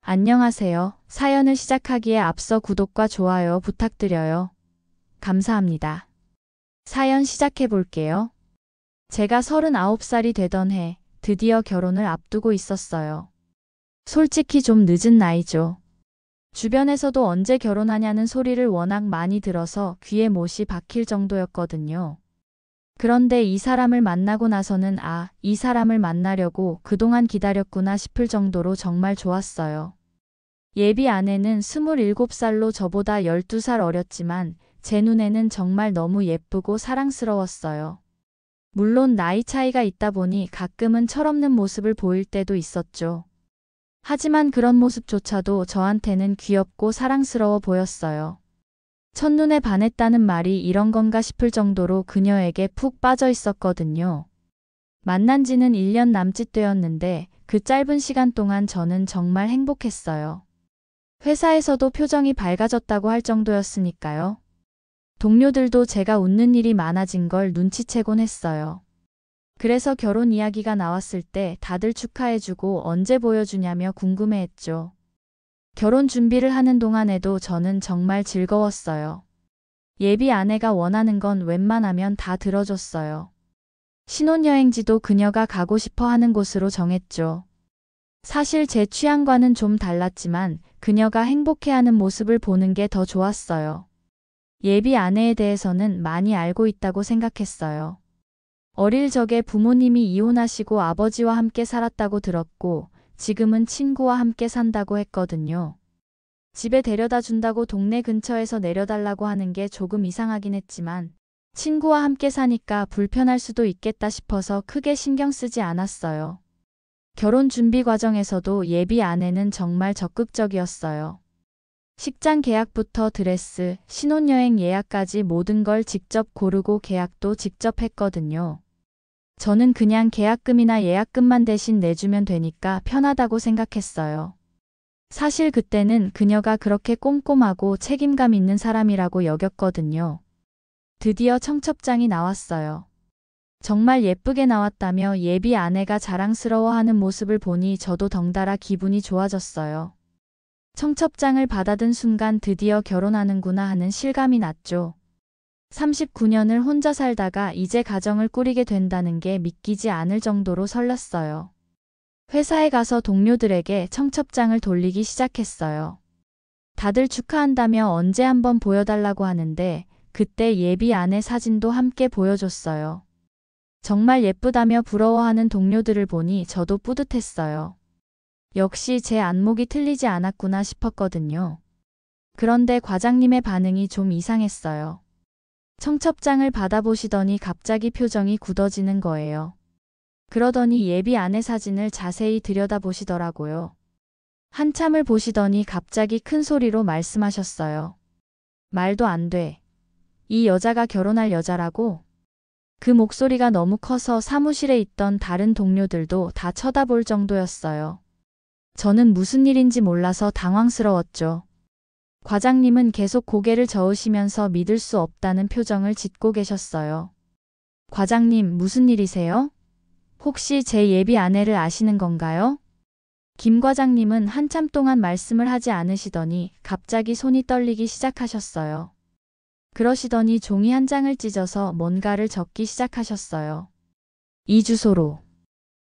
안녕하세요. 사연을 시작하기에 앞서 구독과 좋아요 부탁드려요. 감사합니다. 사연 시작해 볼게요. 제가 39살이 되던 해 드디어 결혼을 앞두고 있었어요. 솔직히 좀 늦은 나이죠. 주변에서도 언제 결혼하냐는 소리를 워낙 많이 들어서 귀에 못이 박힐 정도였거든요. 그런데 이 사람을 만나고 나서는 이 사람을 만나려고 그동안 기다렸구나 싶을 정도로 정말 좋았어요. 예비 아내는 27살로 저보다 12살 어렸지만 제 눈에는 정말 너무 예쁘고 사랑스러웠어요. 물론 나이 차이가 있다 보니 가끔은 철없는 모습을 보일 때도 있었죠. 하지만 그런 모습조차도 저한테는 귀엽고 사랑스러워 보였어요. 첫눈에 반했다는 말이 이런 건가 싶을 정도로 그녀에게 푹 빠져 있었거든요. 만난 지는 1년 남짓 되었는데 그 짧은 시간 동안 저는 정말 행복했어요. 회사에서도 표정이 밝아졌다고 할 정도였으니까요. 동료들도 제가 웃는 일이 많아진 걸 눈치채곤 했어요. 그래서 결혼 이야기가 나왔을 때 다들 축하해주고 언제 보여주냐며 궁금해했죠. 결혼 준비를 하는 동안에도 저는 정말 즐거웠어요. 예비 아내가 원하는 건 웬만하면 다 들어줬어요. 신혼여행지도 그녀가 가고 싶어 하는 곳으로 정했죠. 사실 제 취향과는 좀 달랐지만 그녀가 행복해하는 모습을 보는 게 더 좋았어요. 예비 아내에 대해서는 많이 알고 있다고 생각했어요. 어릴 적에 부모님이 이혼하시고 아버지와 함께 살았다고 들었고 지금은 친구와 함께 산다고 했거든요. 집에 데려다 준다고 동네 근처에서 내려달라고 하는 게 조금 이상하긴 했지만 친구와 함께 사니까 불편할 수도 있겠다 싶어서 크게 신경 쓰지 않았어요. 결혼 준비 과정에서도 예비 아내는 정말 적극적이었어요. 식장 계약부터 드레스, 신혼여행 예약까지 모든 걸 직접 고르고 계약도 직접 했거든요. 저는 그냥 계약금이나 예약금만 대신 내주면 되니까 편하다고 생각했어요. 사실 그때는 그녀가 그렇게 꼼꼼하고 책임감 있는 사람이라고 여겼거든요. 드디어 청첩장이 나왔어요. 정말 예쁘게 나왔다며 예비 아내가 자랑스러워하는 모습을 보니 저도 덩달아 기분이 좋아졌어요. 청첩장을 받아든 순간 드디어 결혼하는구나 하는 실감이 났죠. 39년을 혼자 살다가 이제 가정을 꾸리게 된다는 게 믿기지 않을 정도로 설렜어요. 회사에 가서 동료들에게 청첩장을 돌리기 시작했어요. 다들 축하한다며 언제 한번 보여달라고 하는데 그때 예비 아내 사진도 함께 보여줬어요. 정말 예쁘다며 부러워하는 동료들을 보니 저도 뿌듯했어요. 역시 제 안목이 틀리지 않았구나 싶었거든요. 그런데 과장님의 반응이 좀 이상했어요. 청첩장을 받아보시더니 갑자기 표정이 굳어지는 거예요. 그러더니 예비 아내 사진을 자세히 들여다보시더라고요. 한참을 보시더니 갑자기 큰 소리로 말씀하셨어요. 말도 안 돼. 이 여자가 결혼할 여자라고? 그 목소리가 너무 커서 사무실에 있던 다른 동료들도 다 쳐다볼 정도였어요. 저는 무슨 일인지 몰라서 당황스러웠죠. 과장님은 계속 고개를 저으시면서 믿을 수 없다는 표정을 짓고 계셨어요. 과장님, 무슨 일이세요? 혹시 제 예비 아내를 아시는 건가요? 김 과장님은 한참 동안 말씀을 하지 않으시더니 갑자기 손이 떨리기 시작하셨어요. 그러시더니 종이 한 장을 찢어서 뭔가를 적기 시작하셨어요. 이 주소로.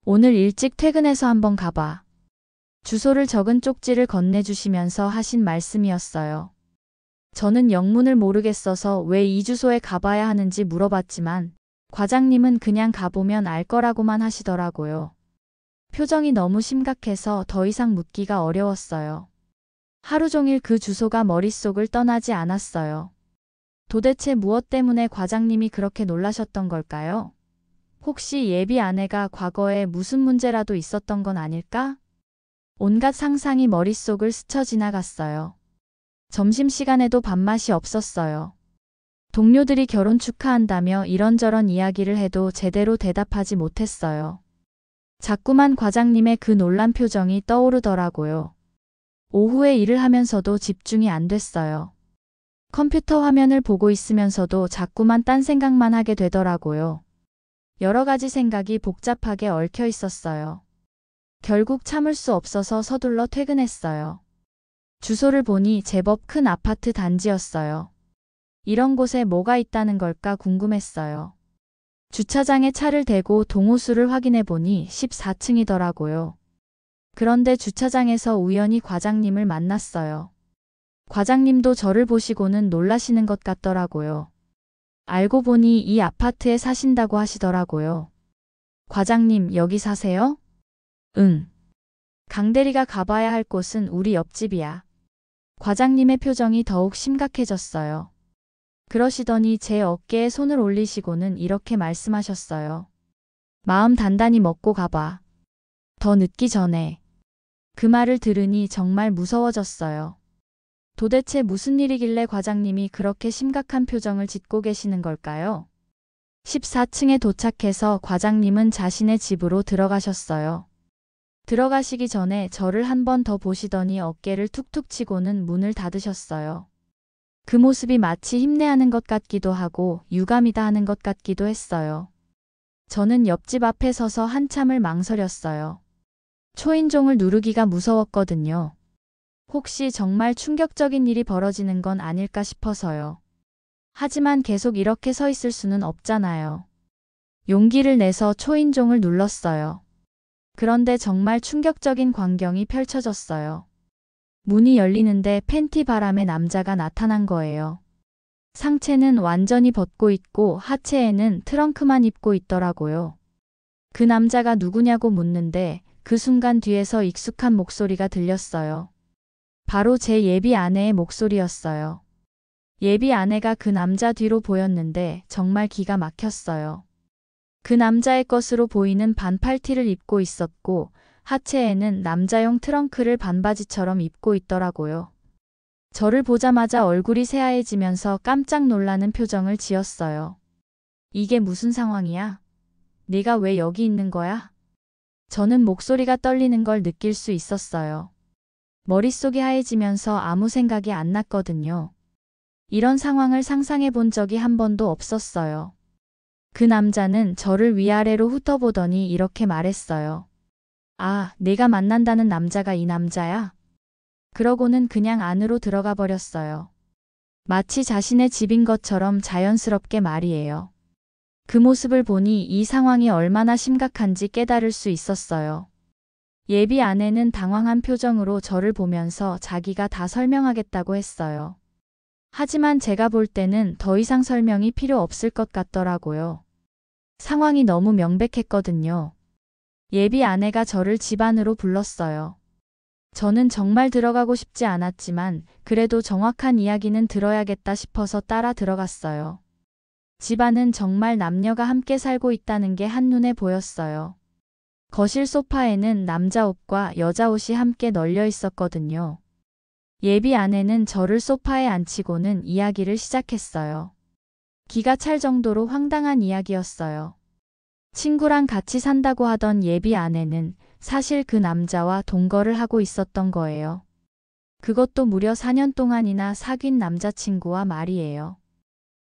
오늘 일찍 퇴근해서 한번 가봐. 주소를 적은 쪽지를 건네주시면서 하신 말씀이었어요. 저는 영문을 모르겠어서 왜 이 주소에 가봐야 하는지 물어봤지만 과장님은 그냥 가보면 알 거라고만 하시더라고요. 표정이 너무 심각해서 더 이상 묻기가 어려웠어요. 하루 종일 그 주소가 머릿속을 떠나지 않았어요. 도대체 무엇 때문에 과장님이 그렇게 놀라셨던 걸까요? 혹시 예비 아내가 과거에 무슨 문제라도 있었던 건 아닐까? 온갖 상상이 머릿속을 스쳐 지나갔어요. 점심시간에도 밥맛이 없었어요. 동료들이 결혼 축하한다며 이런저런 이야기를 해도 제대로 대답하지 못했어요. 자꾸만 과장님의 그 놀란 표정이 떠오르더라고요. 오후에 일을 하면서도 집중이 안 됐어요. 컴퓨터 화면을 보고 있으면서도 자꾸만 딴 생각만 하게 되더라고요. 여러 가지 생각이 복잡하게 얽혀 있었어요. 결국 참을 수 없어서 서둘러 퇴근했어요. 주소를 보니 제법 큰 아파트 단지였어요. 이런 곳에 뭐가 있다는 걸까 궁금했어요. 주차장에 차를 대고 동호수를 확인해 보니 14층이더라고요. 그런데 주차장에서 우연히 과장님을 만났어요. 과장님도 저를 보시고는 놀라시는 것 같더라고요. 알고 보니 이 아파트에 사신다고 하시더라고요. 과장님, 여기 사세요? 응. 강대리가 가봐야 할 곳은 우리 옆집이야. 과장님의 표정이 더욱 심각해졌어요. 그러시더니 제 어깨에 손을 올리시고는 이렇게 말씀하셨어요. 마음 단단히 먹고 가봐. 더 늦기 전에. 그 말을 들으니 정말 무서워졌어요. 도대체 무슨 일이길래 과장님이 그렇게 심각한 표정을 짓고 계시는 걸까요? 14층에 도착해서 과장님은 자신의 집으로 들어가셨어요. 들어가시기 전에 저를 한 번 더 보시더니 어깨를 툭툭 치고는 문을 닫으셨어요. 그 모습이 마치 힘내하는 것 같기도 하고 유감이다 하는 것 같기도 했어요. 저는 옆집 앞에 서서 한참을 망설였어요. 초인종을 누르기가 무서웠거든요. 혹시 정말 충격적인 일이 벌어지는 건 아닐까 싶어서요. 하지만 계속 이렇게 서 있을 수는 없잖아요. 용기를 내서 초인종을 눌렀어요. 그런데 정말 충격적인 광경이 펼쳐졌어요. 문이 열리는데 팬티 바람에 남자가 나타난 거예요. 상체는 완전히 벗고 있고 하체에는 트렁크만 입고 있더라고요. 그 남자가 누구냐고 묻는데 그 순간 뒤에서 익숙한 목소리가 들렸어요. 바로 제 예비 아내의 목소리였어요. 예비 아내가 그 남자 뒤로 보였는데 정말 기가 막혔어요. 그 남자의 것으로 보이는 반팔티를 입고 있었고 하체에는 남자용 트렁크를 반바지처럼 입고 있더라고요. 저를 보자마자 얼굴이 새하얘지면서 깜짝 놀라는 표정을 지었어요. 이게 무슨 상황이야? 네가 왜 여기 있는 거야? 저는 목소리가 떨리는 걸 느낄 수 있었어요. 머릿속이 하얘지면서 아무 생각이 안 났거든요. 이런 상황을 상상해 본 적이 한 번도 없었어요. 그 남자는 저를 위아래로 훑어보더니 이렇게 말했어요. 아, 내가 만난다는 남자가 이 남자야? 그러고는 그냥 안으로 들어가 버렸어요. 마치 자신의 집인 것처럼 자연스럽게 말이에요. 그 모습을 보니 이 상황이 얼마나 심각한지 깨달을 수 있었어요. 예비 아내는 당황한 표정으로 저를 보면서 자기가 다 설명하겠다고 했어요. 하지만 제가 볼 때는 더 이상 설명이 필요 없을 것 같더라고요. 상황이 너무 명백했거든요. 예비 아내가 저를 집 안으로 불렀어요. 저는 정말 들어가고 싶지 않았지만 그래도 정확한 이야기는 들어야겠다 싶어서 따라 들어갔어요. 집 안은 정말 남녀가 함께 살고 있다는 게 한눈에 보였어요. 거실 소파에는 남자 옷과 여자 옷이 함께 널려 있었거든요. 예비 아내는 저를 소파에 앉히고는 이야기를 시작했어요. 기가 찰 정도로 황당한 이야기였어요. 친구랑 같이 산다고 하던 예비 아내는 사실 그 남자와 동거를 하고 있었던 거예요. 그것도 무려 4년 동안이나 사귄 남자친구와 말이에요.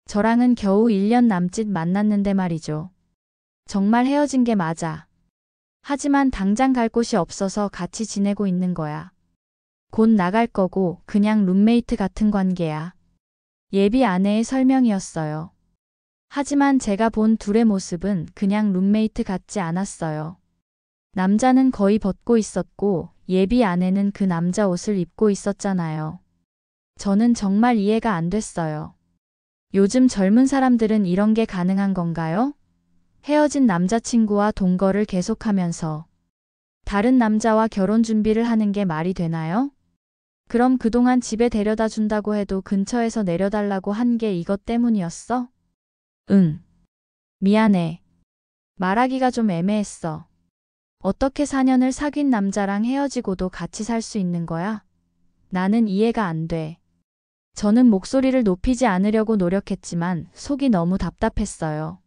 저랑은 겨우 1년 남짓 만났는데 말이죠. 정말 헤어진 게 맞아. 하지만 당장 갈 곳이 없어서 같이 지내고 있는 거야. 곧 나갈 거고 그냥 룸메이트 같은 관계야. 예비 아내의 설명이었어요. 하지만 제가 본 둘의 모습은 그냥 룸메이트 같지 않았어요. 남자는 거의 벗고 있었고 예비 아내는 그 남자 옷을 입고 있었잖아요. 저는 정말 이해가 안 됐어요. 요즘 젊은 사람들은 이런 게 가능한 건가요? 헤어진 남자친구와 동거를 계속하면서 다른 남자와 결혼 준비를 하는 게 말이 되나요? 그럼 그동안 집에 데려다 준다고 해도 근처에서 내려달라고 한 게 이것 때문이었어? 응. 미안해. 말하기가 좀 애매했어. 어떻게 4년을 사귄 남자랑 헤어지고도 같이 살 수 있는 거야? 나는 이해가 안 돼. 저는 목소리를 높이지 않으려고 노력했지만 속이 너무 답답했어요.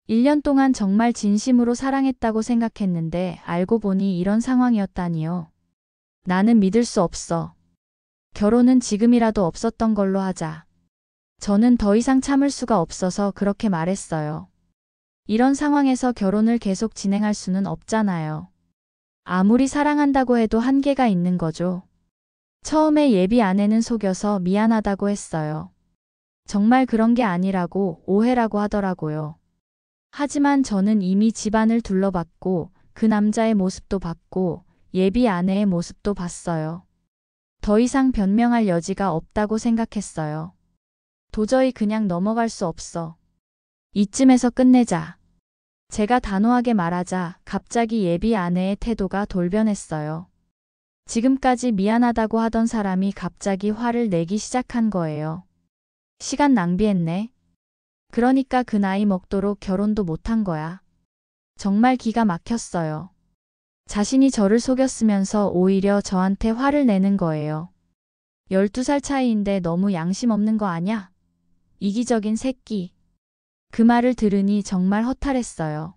1년 동안 정말 진심으로 사랑했다고 생각했는데 알고 보니 이런 상황이었다니요. 나는 믿을 수 없어. 결혼은 지금이라도 없었던 걸로 하자. 저는 더 이상 참을 수가 없어서 그렇게 말했어요. 이런 상황에서 결혼을 계속 진행할 수는 없잖아요. 아무리 사랑한다고 해도 한계가 있는 거죠. 처음에 예비 아내는 속여서 미안하다고 했어요. 정말 그런 게 아니라고 오해라고 하더라고요. 하지만 저는 이미 집안을 둘러봤고 그 남자의 모습도 봤고 예비 아내의 모습도 봤어요. 더 이상 변명할 여지가 없다고 생각했어요. 도저히 그냥 넘어갈 수 없어. 이쯤에서 끝내자. 제가 단호하게 말하자 갑자기 예비 아내의 태도가 돌변했어요. 지금까지 미안하다고 하던 사람이 갑자기 화를 내기 시작한 거예요. 시간 낭비했네. 그러니까 그 나이 먹도록 결혼도 못한 거야. 정말 기가 막혔어요. 자신이 저를 속였으면서 오히려 저한테 화를 내는 거예요. 12살 차이인데 너무 양심 없는 거 아냐? 이기적인 새끼. 그 말을 들으니 정말 허탈했어요.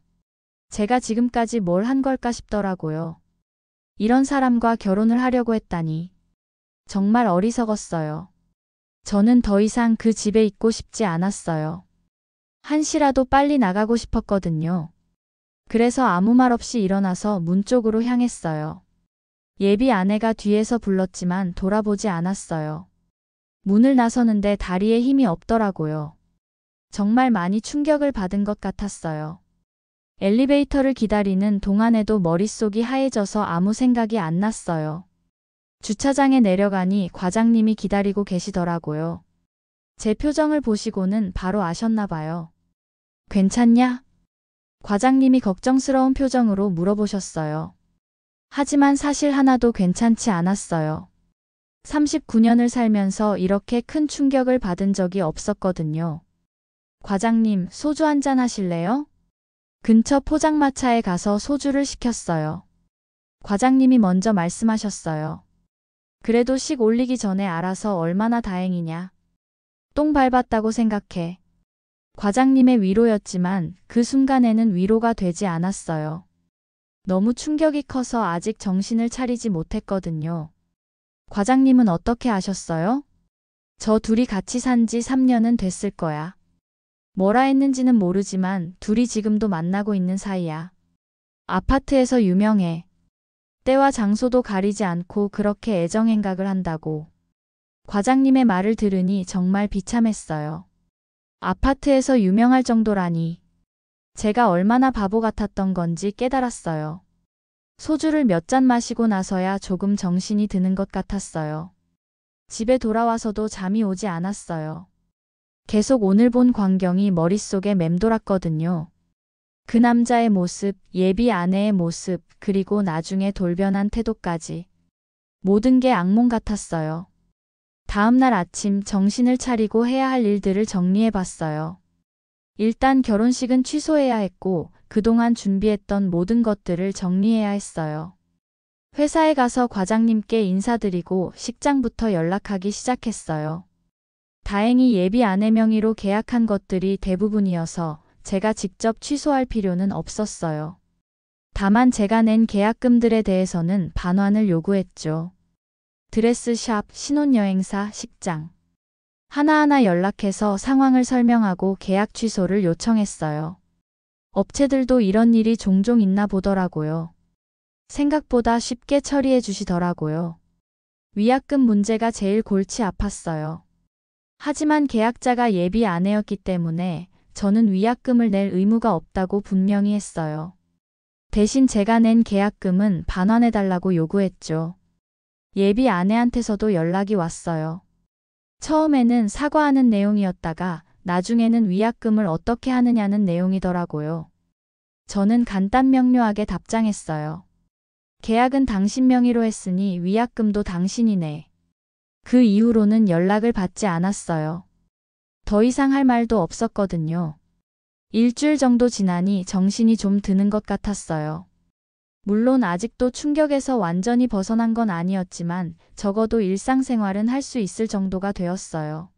제가 지금까지 뭘 한 걸까 싶더라고요. 이런 사람과 결혼을 하려고 했다니. 정말 어리석었어요. 저는 더 이상 그 집에 있고 싶지 않았어요. 한시라도 빨리 나가고 싶었거든요. 그래서 아무 말 없이 일어나서 문 쪽으로 향했어요. 예비 아내가 뒤에서 불렀지만 돌아보지 않았어요. 문을 나서는데 다리에 힘이 없더라고요. 정말 많이 충격을 받은 것 같았어요. 엘리베이터를 기다리는 동안에도 머릿속이 하얘져서 아무 생각이 안 났어요. 주차장에 내려가니 과장님이 기다리고 계시더라고요. 제 표정을 보시고는 바로 아셨나 봐요. 괜찮냐? 과장님이 걱정스러운 표정으로 물어보셨어요. 하지만 사실 하나도 괜찮지 않았어요. 39년을 살면서 이렇게 큰 충격을 받은 적이 없었거든요. 과장님, 소주 한잔 하실래요? 근처 포장마차에 가서 소주를 시켰어요. 과장님이 먼저 말씀하셨어요. 그래도 식 올리기 전에 알아서 얼마나 다행이냐. 똥 밟았다고 생각해. 과장님의 위로였지만 그 순간에는 위로가 되지 않았어요. 너무 충격이 커서 아직 정신을 차리지 못했거든요. 과장님은 어떻게 아셨어요? 저 둘이 같이 산 지 3년은 됐을 거야. 뭐라 했는지는 모르지만 둘이 지금도 만나고 있는 사이야. 아파트에서 유명해. 때와 장소도 가리지 않고 그렇게 애정행각을 한다고. 과장님의 말을 들으니 정말 비참했어요. 아파트에서 유명할 정도라니. 제가 얼마나 바보 같았던 건지 깨달았어요. 소주를 몇 잔 마시고 나서야 조금 정신이 드는 것 같았어요. 집에 돌아와서도 잠이 오지 않았어요. 계속 오늘 본 광경이 머릿속에 맴돌았거든요. 그 남자의 모습, 예비 아내의 모습, 그리고 나중에 돌변한 태도까지. 모든 게 악몽 같았어요. 다음 날 아침 정신을 차리고 해야 할 일들을 정리해 봤어요. 일단 결혼식은 취소해야 했고 그동안 준비했던 모든 것들을 정리해야 했어요. 회사에 가서 과장님께 인사드리고 식장부터 연락하기 시작했어요. 다행히 예비 아내 명의로 계약한 것들이 대부분이어서 제가 직접 취소할 필요는 없었어요. 다만 제가 낸 계약금들에 대해서는 반환을 요구했죠. 드레스샵, 신혼여행사, 식장. 하나하나 연락해서 상황을 설명하고 계약 취소를 요청했어요. 업체들도 이런 일이 종종 있나 보더라고요. 생각보다 쉽게 처리해 주시더라고요. 위약금 문제가 제일 골치 아팠어요. 하지만 계약자가 예비 아내였기 때문에 저는 위약금을 낼 의무가 없다고 분명히 했어요. 대신 제가 낸 계약금은 반환해달라고 요구했죠. 예비 아내한테서도 연락이 왔어요. 처음에는 사과하는 내용이었다가 나중에는 위약금을 어떻게 하느냐는 내용이더라고요. 저는 간단 명료하게 답장했어요. 계약은 당신 명의로 했으니 위약금도 당신이 내. 그 이후로는 연락을 받지 않았어요. 더 이상 할 말도 없었거든요. 일주일 정도 지나니 정신이 좀 드는 것 같았어요. 물론 아직도 충격에서 완전히 벗어난 건 아니었지만 적어도 일상생활은 할 수 있을 정도가 되었어요.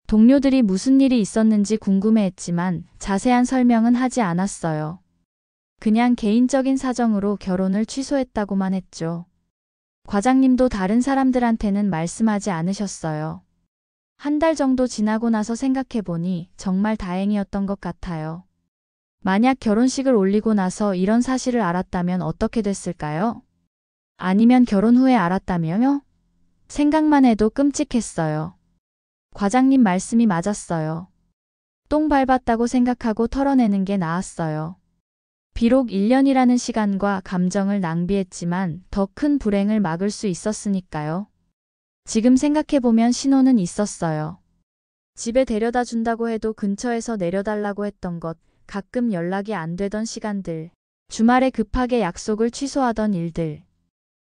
동료들이 무슨 일이 있었는지 궁금해했지만 자세한 설명은 하지 않았어요. 그냥 개인적인 사정으로 결혼을 취소했다고만 했죠. 과장님도 다른 사람들한테는 말씀하지 않으셨어요. 한 달 정도 지나고 나서 생각해보니 정말 다행이었던 것 같아요. 만약 결혼식을 올리고 나서 이런 사실을 알았다면 어떻게 됐을까요? 아니면 결혼 후에 알았다면요? 생각만 해도 끔찍했어요. 과장님 말씀이 맞았어요. 똥 밟았다고 생각하고 털어내는 게 나았어요. 비록 1년이라는 시간과 감정을 낭비했지만 더 큰 불행을 막을 수 있었으니까요. 지금 생각해보면 신호는 있었어요. 집에 데려다 준다고 해도 근처에서 내려달라고 했던 것, 가끔 연락이 안 되던 시간들, 주말에 급하게 약속을 취소하던 일들.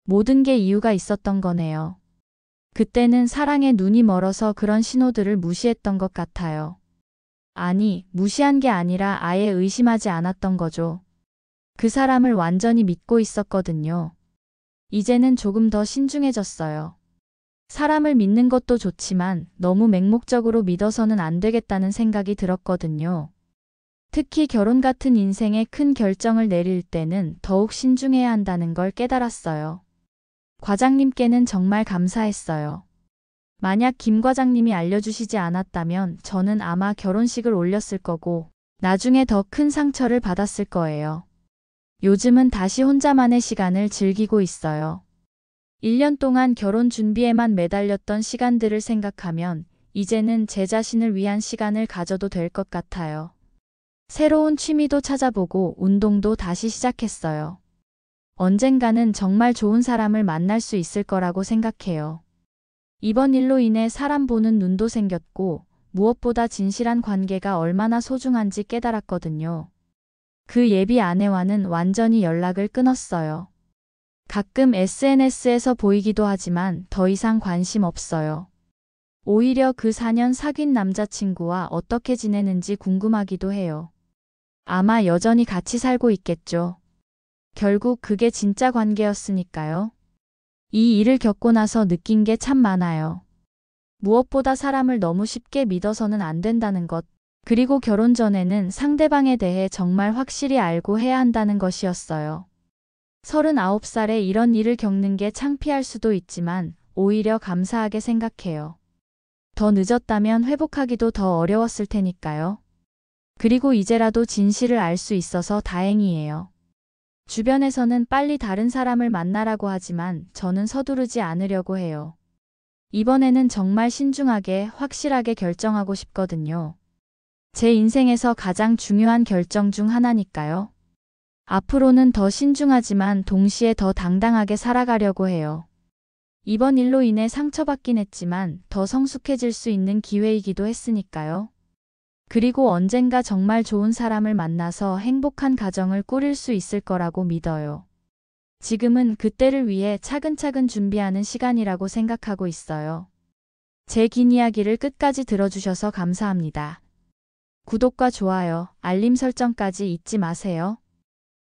모든 게 이유가 있었던 거네요. 그때는 사랑에 눈이 멀어서 그런 신호들을 무시했던 것 같아요. 아니, 무시한 게 아니라 아예 의심하지 않았던 거죠. 그 사람을 완전히 믿고 있었거든요. 이제는 조금 더 신중해졌어요. 사람을 믿는 것도 좋지만 너무 맹목적으로 믿어서는 안 되겠다는 생각이 들었거든요. 특히 결혼 같은 인생의 큰 결정을 내릴 때는 더욱 신중해야 한다는 걸 깨달았어요. 과장님께는 정말 감사했어요. 만약 김 과장님이 알려주시지 않았다면 저는 아마 결혼식을 올렸을 거고 나중에 더 큰 상처를 받았을 거예요. 요즘은 다시 혼자만의 시간을 즐기고 있어요. 1년 동안 결혼 준비에만 매달렸던 시간들을 생각하면 이제는 제 자신을 위한 시간을 가져도 될 것 같아요. 새로운 취미도 찾아보고 운동도 다시 시작했어요. 언젠가는 정말 좋은 사람을 만날 수 있을 거라고 생각해요. 이번 일로 인해 사람 보는 눈도 생겼고 무엇보다 진실한 관계가 얼마나 소중한지 깨달았거든요. 그 예비 아내와는 완전히 연락을 끊었어요. 가끔 SNS에서 보이기도 하지만 더 이상 관심 없어요. 오히려 그 4년 사귄 남자친구와 어떻게 지내는지 궁금하기도 해요. 아마 여전히 같이 살고 있겠죠. 결국 그게 진짜 관계였으니까요. 이 일을 겪고 나서 느낀 게 참 많아요. 무엇보다 사람을 너무 쉽게 믿어서는 안 된다는 것, 그리고 결혼 전에는 상대방에 대해 정말 확실히 알고 해야 한다는 것이었어요. 39살에 이런 일을 겪는 게 창피할 수도 있지만 오히려 감사하게 생각해요. 더 늦었다면 회복하기도 더 어려웠을 테니까요. 그리고 이제라도 진실을 알 수 있어서 다행이에요. 주변에서는 빨리 다른 사람을 만나라고 하지만 저는 서두르지 않으려고 해요. 이번에는 정말 신중하게 확실하게 결정하고 싶거든요. 제 인생에서 가장 중요한 결정 중 하나니까요. 앞으로는 더 신중하지만 동시에 더 당당하게 살아가려고 해요. 이번 일로 인해 상처받긴 했지만 더 성숙해질 수 있는 기회이기도 했으니까요. 그리고 언젠가 정말 좋은 사람을 만나서 행복한 가정을 꾸릴 수 있을 거라고 믿어요. 지금은 그때를 위해 차근차근 준비하는 시간이라고 생각하고 있어요. 제 긴 이야기를 끝까지 들어주셔서 감사합니다. 구독과 좋아요, 알림 설정까지 잊지 마세요.